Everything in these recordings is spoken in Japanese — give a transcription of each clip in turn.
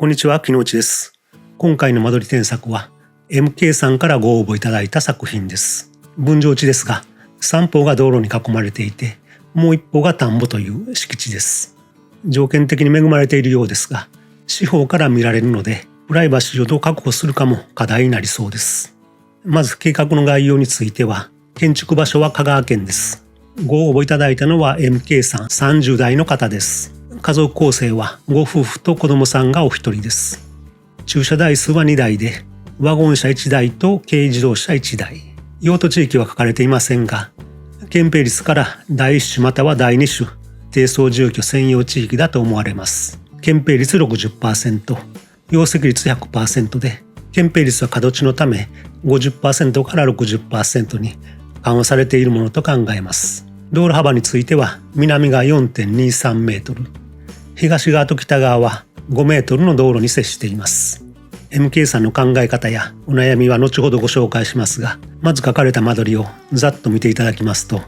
こんにちは、木之内です。今回の間取り添削は MK さんからご応募いただいた作品です。分譲地ですが、三方が道路に囲まれていて、もう一方が田んぼという敷地です。条件的に恵まれているようですが、四方から見られるので、プライバシーをどう確保するかも課題になりそうです。まず計画の概要については、建築場所は香川県です。ご応募いただいたのは MK さん30代の方です。家族構成はご夫婦と子供さんがお一人です。駐車台数は2台で、ワゴン車1台と軽自動車1台。用途地域は書かれていませんが、建蔽率から第1種または第2種、低層住居専用地域だと思われます。建蔽率 60%、容積率 100% で、建蔽率は角地のため 50% から 60% に緩和されているものと考えます。道路幅については、南が 4.23 メートル、東側と北側は5メートルの道路に接しています。MK さんの考え方やお悩みは後ほどご紹介しますが、まず書かれた間取りをざっと見ていただきますと、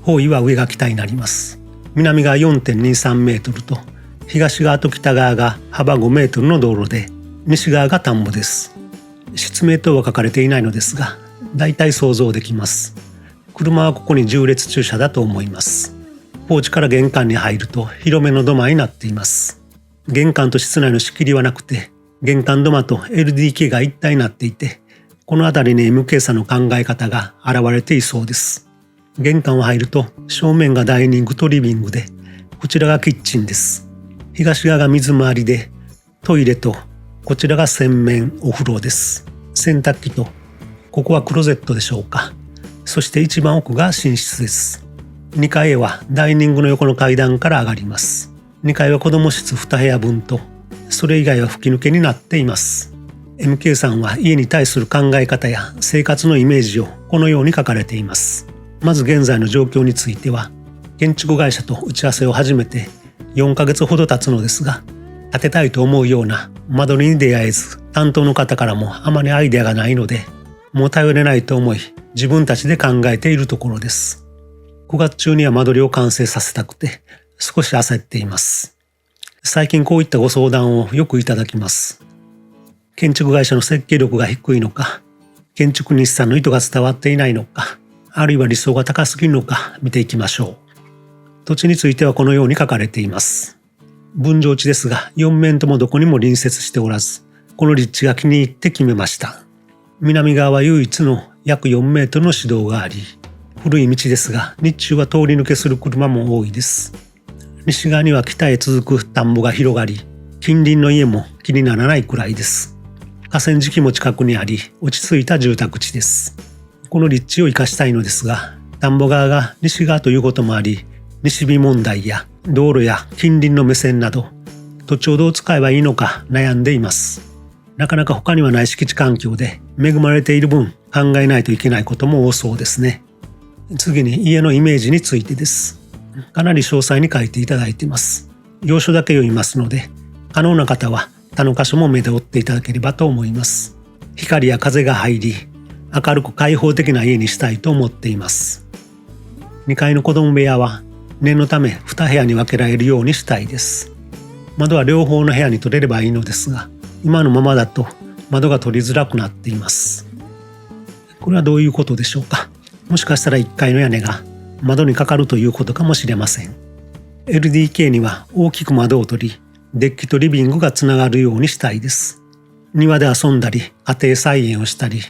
方位は上が北になります。南側 4.23 メートルと、東側と北側が幅5メートルの道路で、西側が田んぼです。室名等は書かれていないのですが、だいたい想像できます。車はここに縦列駐車だと思います。ポーチから玄関に入ると広めの土間になっています。玄関と室内の仕切りはなくて、玄関土間と LDK が一体になっていて、この辺りに MK さんの考え方が現れていそうです。玄関を入ると正面がダイニングとリビングで、こちらがキッチンです。東側が水回りで、トイレとこちらが洗面お風呂です。洗濯機と、ここはクローゼットでしょうか。そして一番奥が寝室です。2階へはダイニングの横の階段から上がります。2階は子供室2部屋分と、それ以外は吹き抜けになっています。MK さんは家に対する考え方や生活のイメージをこのように書かれています。まず現在の状況については、建築会社と打ち合わせを始めて4ヶ月ほど経つのですが、建てたいと思うような間取りに出会えず、担当の方からもあまりアイデアがないので、もう頼れないと思い、自分たちで考えているところです。9月中には間取りを完成させたくて、少し焦っています。最近こういったご相談をよくいただきます。建築会社の設計力が低いのか、建築日産の意図が伝わっていないのか、あるいは理想が高すぎるのか見ていきましょう。土地についてはこのように書かれています。分譲地ですが、4面ともどこにも隣接しておらず、この立地が気に入って決めました。南側は唯一の約4メートルの市道があり、古い道ですが、日中は通り抜けする車も多いです。西側には北へ続く田んぼが広がり、近隣の家も気にならないくらいです。河川敷も近くにあり、落ち着いた住宅地です。この立地を生かしたいのですが、田んぼ側が西側ということもあり、西日問題や道路や近隣の目線など、土地をどう使えばいいのか悩んでいます。なかなか他にはない敷地環境で恵まれている分、考えないといけないことも多そうですね。次に家のイメージについてです。かなり詳細に書いていただいています。要所だけ読みますので、可能な方は他の箇所も目で追っていただければと思います。光や風が入り、明るく開放的な家にしたいと思っています。2階の子供部屋は念のため2部屋に分けられるようにしたいです。窓は両方の部屋に取れればいいのですが、今のままだと窓が取りづらくなっています。これはどういうことでしょうか。もしかしたら1階の屋根が窓にかかるということかもしれません。LDK には大きく窓を取り、デッキとリビングがつながるようにしたいです。庭で遊んだり、家庭菜園をしたり、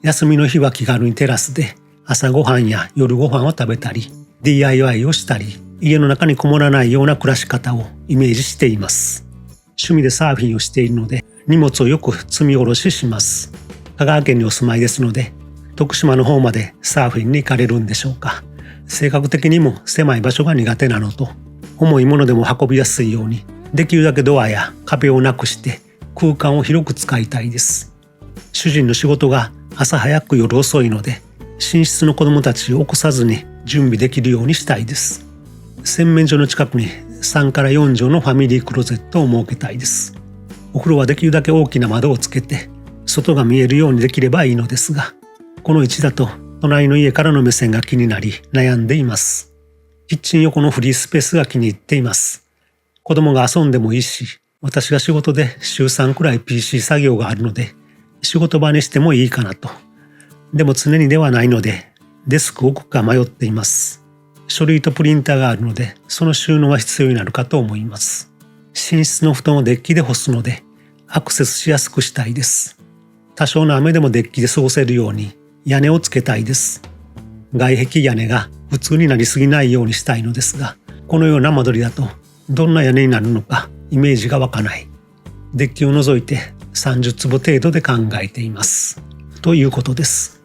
休みの日は気軽にテラスで朝ごはんや夜ご飯を食べたり、DIY をしたり、家の中にこもらないような暮らし方をイメージしています。趣味でサーフィンをしているので、荷物をよく積み下ろしします。香川県にお住まいですので、徳島の方までサーフィンに行かれるんでしょうか。性格的にも狭い場所が苦手なのと、重いものでも運びやすいように、できるだけドアや壁をなくして空間を広く使いたいです。主人の仕事が朝早く夜遅いので、寝室の子供たちを起こさずに準備できるようにしたいです。洗面所の近くに3から4畳のファミリークローゼットを設けたいです。お風呂はできるだけ大きな窓をつけて、外が見えるようにできればいいのですが、この位置だと隣の家からの目線が気になり悩んでいます。キッチン横のフリースペースが気に入っています。子供が遊んでもいいし、私が仕事で週3くらい PC 作業があるので、仕事場にしてもいいかなと。でも常にではないので、デスクを置くか迷っています。書類とプリンターがあるので、その収納は必要になるかと思います。寝室の布団をデッキで干すので、アクセスしやすくしたいです。多少の雨でもデッキで過ごせるように屋根をつけたいです。外壁屋根が普通になりすぎないようにしたいのですが、このような間取りだとどんな屋根になるのかイメージが湧かない。デッキを除いて30坪程度で考えています。ということです。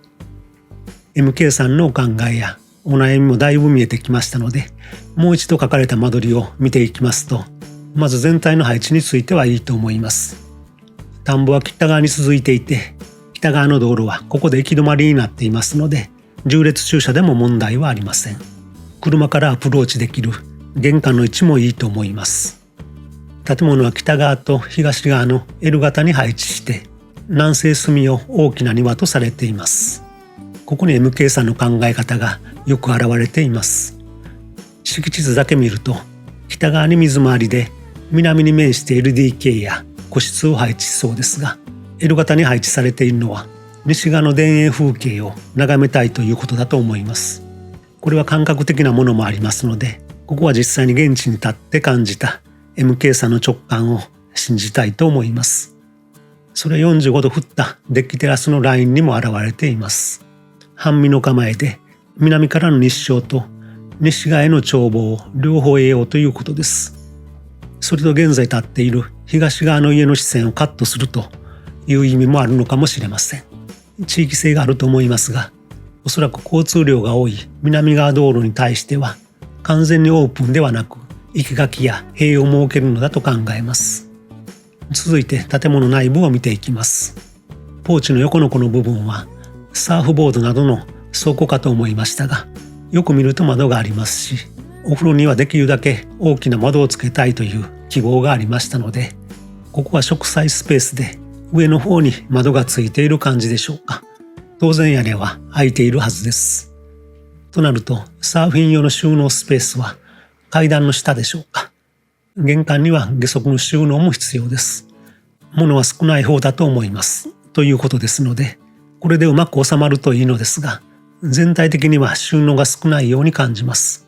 MK さんのお考えやお悩みもだいぶ見えてきましたので、もう一度書かれた間取りを見ていきますと、まず全体の配置についてはいいと思います。田んぼは北側に続いていて、北側の道路はここで行き止まりになっていますので、縦列駐車でも問題はありません。車からアプローチできる玄関の位置もいいと思います。建物は北側と東側の L 型に配置して、南西隅を大きな庭とされています。ここに MK さんの考え方がよく現れています。敷地図だけ見ると、北側に水回りで南に面して LDK や個室を配置しそうですが、L 型に配置されているのは西側の田園風景を眺めたいということだと思います。これは感覚的なものもありますので、ここは実際に現地に立って感じた MK さんの直感を信じたいと思います。それ45度振ったデッキテラスのラインにも現れています。半身の構えで南からの日照と西側への眺望を両方得ようということです。それと現在立っている東側の家の視線をカットするという意味もあるのかもしれません。地域性があると思いますが、おそらく交通量が多い南側道路に対しては完全にオープンではなく、生垣や塀を設けるのだと考えます。続いて建物内部を見ていきます。ポーチの横のこの部分はサーフボードなどの倉庫かと思いましたが、よく見ると窓がありますし、お風呂にはできるだけ大きな窓をつけたいという希望がありましたので、ここは植栽スペースで上の方に窓がついている感じでしょうか。当然屋根は開いているはずです。となるとサーフィン用の収納スペースは階段の下でしょうか。玄関には下足の収納も必要です。物は少ない方だと思います。ということですので、これでうまく収まるといいのですが、全体的には収納が少ないように感じます。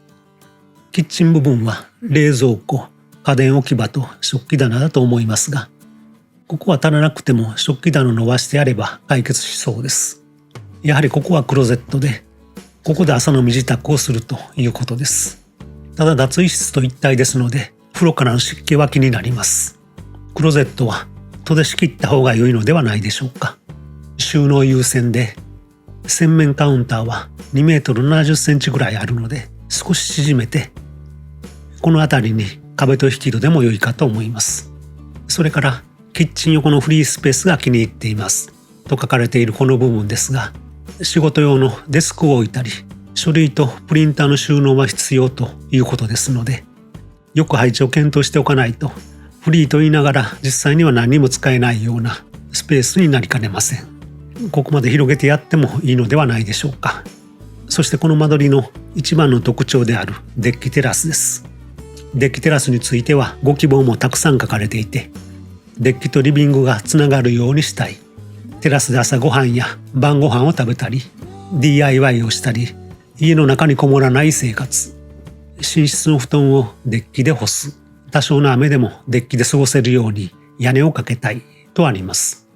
キッチン部分は冷蔵庫、家電置き場と食器棚だと思いますが、ここは足らなくても食器棚を伸ばしてやれば解決しそうです。やはりここはクローゼットで、ここで朝の身支度をするということです。ただ脱衣室と一体ですので、風呂からの湿気は気になります。クローゼットは戸で仕切った方が良いのではないでしょうか。収納優先で、洗面カウンターは2メートル70センチぐらいあるので、少し縮めて、この辺りに壁と引き戸でも良いかと思います。それからキッチン横のフリースペースが気に入っていますと書かれているこの部分ですが、仕事用のデスクを置いたり、書類とプリンターの収納は必要ということですので、よく配置を検討しておかないと、フリーと言いながら実際には何も使えないようなスペースになりかねません。ここまで広げてやってもいいのではないでしょうか。そしてこの間取りの一番の特徴であるデッキテラスです。デッキテラスについてはご希望もたくさん書かれていて、デッキとリビングがつながるようにしたい、テラスで朝ごはんや晩ご飯を食べたり、 DIY をしたり、家の中にこもらない生活、寝室の布団をデッキで干す、多少の雨でもデッキで過ごせるように屋根をかけたいとあります。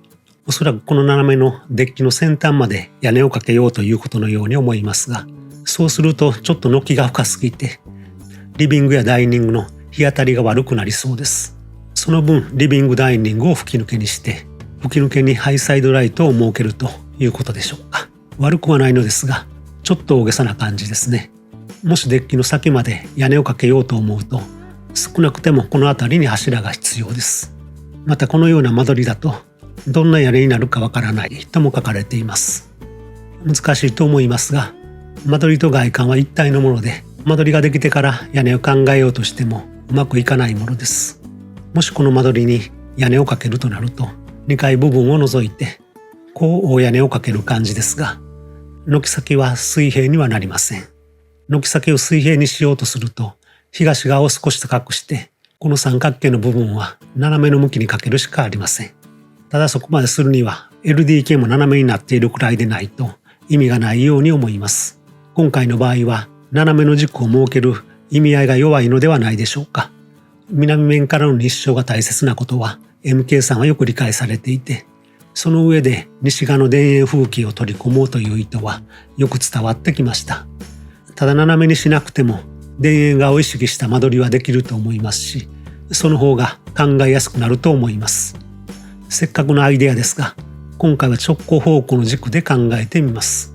おそらくこの斜めのデッキの先端まで屋根をかけようということのように思いますが、そうするとちょっと軒が深すぎてリビングやダイニングの日当たりが悪くなりそうです。その分リビングダイニングを吹き抜けにして、吹き抜けにハイサイドライトを設けるということでしょうか。悪くはないのですが、ちょっと大げさな感じですね。もしデッキの先まで屋根をかけようと思うと、少なくてもこの辺りに柱が必要です。またこのような間取りだとどんな屋根になるかわからないとも書かれています。難しいと思いますが、間取りと外観は一体のもので、間取りができてから屋根を考えようとしてもうまくいかないものです。もしこの間取りに屋根をかけるとなると、2階部分を除いてこう大屋根をかける感じですが、軒先は水平にはなりません。軒先を水平にしようとすると、東側を少し高くしてこの三角形の部分は斜めの向きにかけるしかありません。ただそこまでするには LDK も斜めになっているくらいでないと意味がないように思います。今回の場合は斜めの軸を設ける意味合いが弱いのではないでしょうか。南面からの日照が大切なことは MK さんはよく理解されていて、その上で西側の田園風景を取り込もうという意図はよく伝わってきました。ただ斜めにしなくても田園側を意識した間取りはできると思いますし、その方が考えやすくなると思います。せっかくのアイデアですが、今回は直行方向の軸で考えてみます。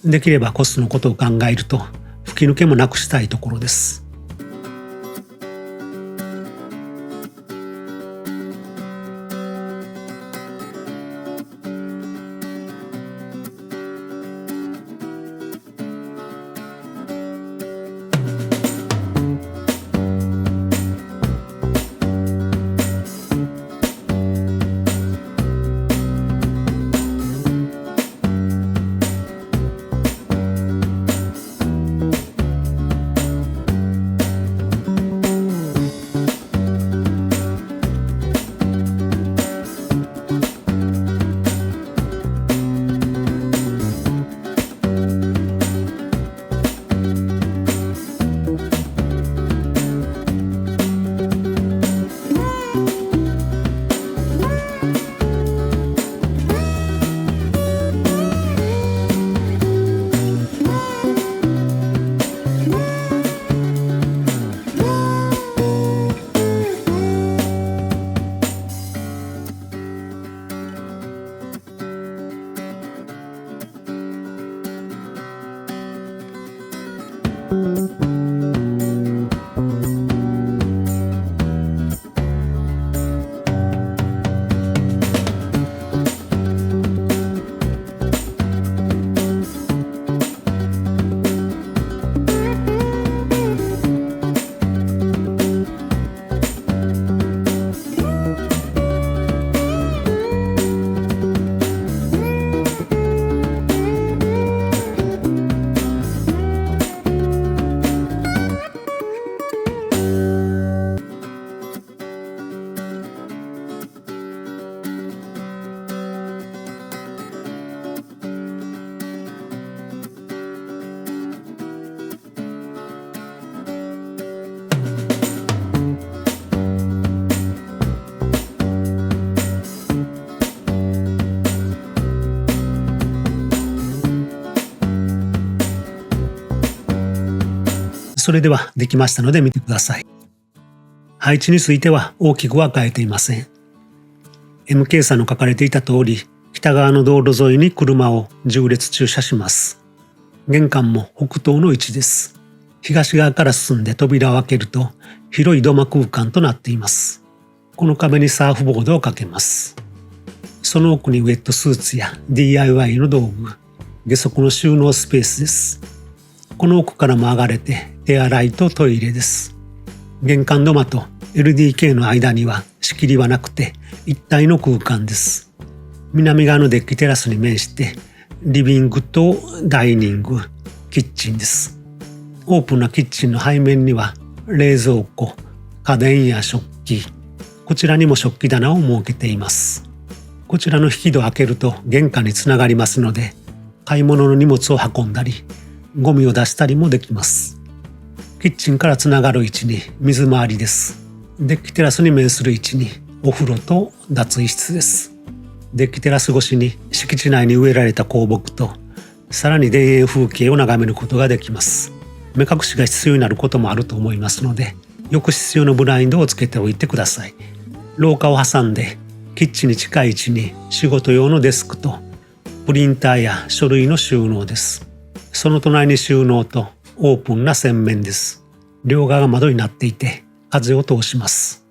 できればコストのことを考えると吹き抜けもなくしたいところです。それではできましたので見てください。配置については大きくは変えていません。MK さんの書かれていた通り、北側の道路沿いに車を10列駐車します。玄関も北東の位置です。東側から進んで扉を開けると広い土間空間となっています。この壁にサーフボードをかけます。その奥にウェットスーツや DIY の道具、下足の収納スペースです。この奥からも上がれて手洗いとトイレです。玄関土間と LDK の間には仕切りはなくて一体の空間です。南側のデッキテラスに面してリビングとダイニング、キッチンです。オープンなキッチンの背面には冷蔵庫、家電や食器、こちらにも食器棚を設けています。こちらの引き戸を開けると玄関につながりますので、買い物の荷物を運んだり、ゴミを出したりもできます。キッチンからつながる位置に水回りです。デッキテラスに面する位置にお風呂と脱衣室です。デッキテラス越しに敷地内に植えられた香木と、さらに田園風景を眺めることができます。目隠しが必要になることもあると思いますので、よく必要なブラインドをつけておいてください。廊下を挟んでキッチンに近い位置に仕事用のデスクとプリンターや書類の収納です。その隣に収納とオープンな洗面です。両側が窓になっていて風を通します。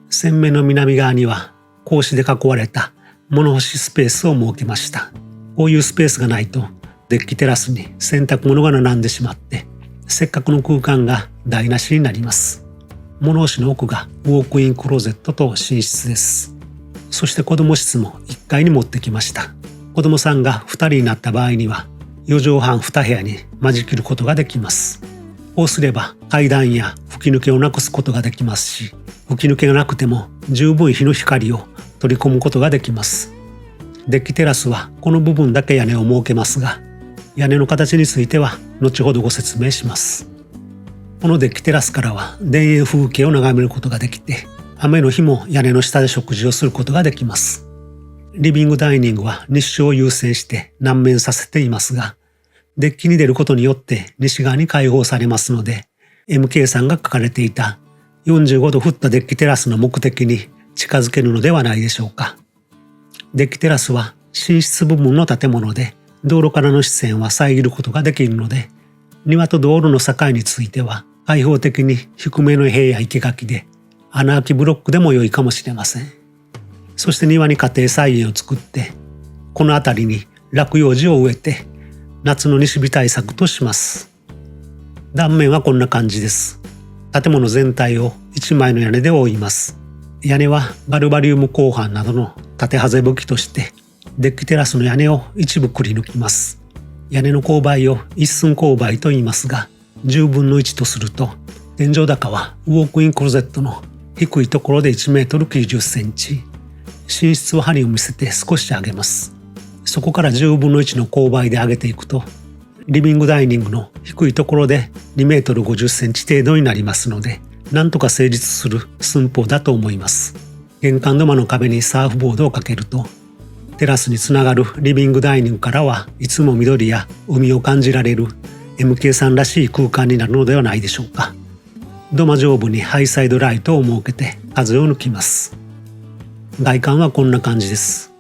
洗面の南側には格子で囲われた物干しスペースを設けました。こういうスペースがないとデッキテラスに洗濯物が並んでしまって、せっかくの空間が台無しになります。物干しの奥がウォークインクローゼットと寝室です。そして子供室も1階に持ってきました。子供さんが2人になった場合には4畳半2部屋に間仕切ることができます。こうすれば階段や吹き抜けをなくすことができますし、吹き抜けがなくても十分日の光を取り込むことができます。デッキテラスはこの部分だけ屋根を設けますが、屋根の形については後ほどご説明します。このデッキテラスからは田園風景を眺めることができて、雨の日も屋根の下で食事をすることができます。リビングダイニングは日照を優先して南面させていますが、デッキに出ることによって西側に開放されますので、MK さんが書かれていた45度振ったデッキテラスの目的に近づけるのではないでしょうか。デッキテラスは寝室部分の建物で、道路からの視線は遮ることができるので、庭と道路の境については開放的に低めの塀や生垣で穴あきブロックでも良いかもしれません。そして庭に家庭菜園を作って、この辺りに落葉樹を植えて夏の西日対策とします。断面はこんな感じです。建物全体を一枚の屋根で覆います。屋根はガルバリウム鋼板などの縦ハゼ武器としてデッキテラスの屋根を一部くり抜きます。屋根の勾配を一寸勾配と言いますが、10分の1とすると天井高はウォークインクローゼットの低いところで1メートル90センチ、寝室を梁を見せて少し上げます。そこから10分の1の勾配で上げていくと、リビングダイニングの低いところで2メートル50センチ程度になりますので、なんとか成立する寸法だと思います。玄関土間の壁にサーフボードをかけると、テラスにつながるリビングダイニングからはいつも緑や海を感じられる MK さんらしい空間になるのではないでしょうか。土間上部にハイサイドライトを設けて風を抜きます。外観はこんな感じです。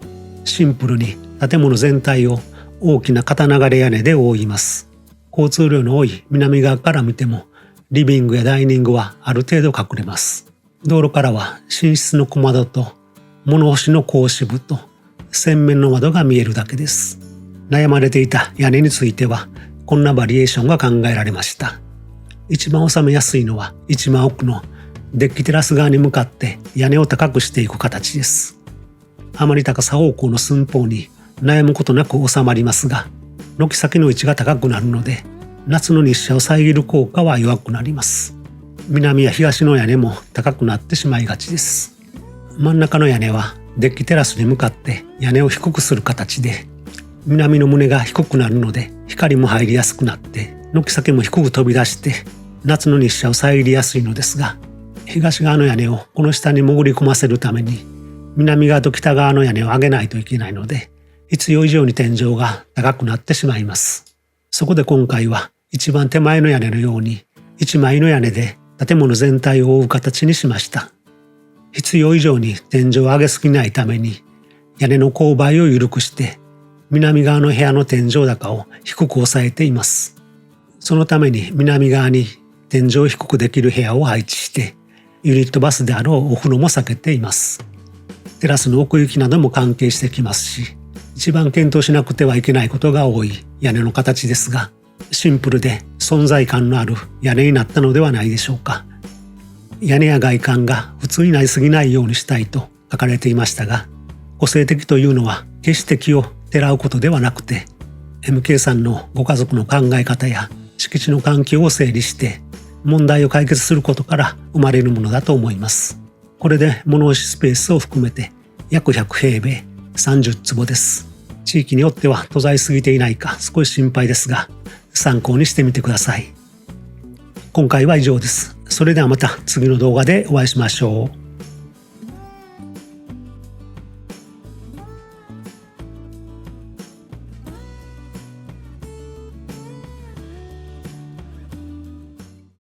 シンプルに建物全体を大きな片流れ屋根で覆います。交通量の多い南側から見てもリビングやダイニングはある程度隠れます。道路からは寝室の小窓と物干しの格子部と洗面の窓が見えるだけです。悩まれていた屋根についてはこんなバリエーションが考えられました。一番収めやすいのは一番奥のデッキテラス側に向かって屋根を高くしていく形です。あまり高さ方向の寸法に悩むことなく収まりますが、軒先の位置が高くなるので夏の日射を遮る効果は弱くなります。南や東の屋根も高くなってしまいがちです。真ん中の屋根はデッキテラスに向かって屋根を低くする形で、南の棟が低くなるので光も入りやすくなって軒先も低く飛び出して夏の日射を遮りやすいのですが、東側の屋根をこの下に潜り込ませるために南側と北側の屋根を上げないといけないので、必要以上に天井が高くなってしまいます。そこで今回は一番手前の屋根のように一枚の屋根で建物全体を覆う形にしました。必要以上に天井を上げすぎないために屋根の勾配を緩くして南側の部屋の天井高を低く抑えています。そのために南側に天井を低くできる部屋を配置してユニットバスであろうお風呂も避けています。テラスの奥行きなども関係してきますし、一番検討しなくてはいけないことが多い屋根の形ですが、シンプルで存在感のある屋根になったのではないでしょうか。屋根や外観が普通になりすぎないようにしたいと書かれていましたが、個性的というのは決して木をてらうことではなくて、MK さんのご家族の考え方や敷地の環境を整理して問題を解決することから生まれるものだと思います。これで物干しスペースを含めて約100平米30坪です。地域によっては途絶えすぎていないか少し心配ですが、参考にしてみてください。今回は以上です。それではまた次の動画でお会いしましょう。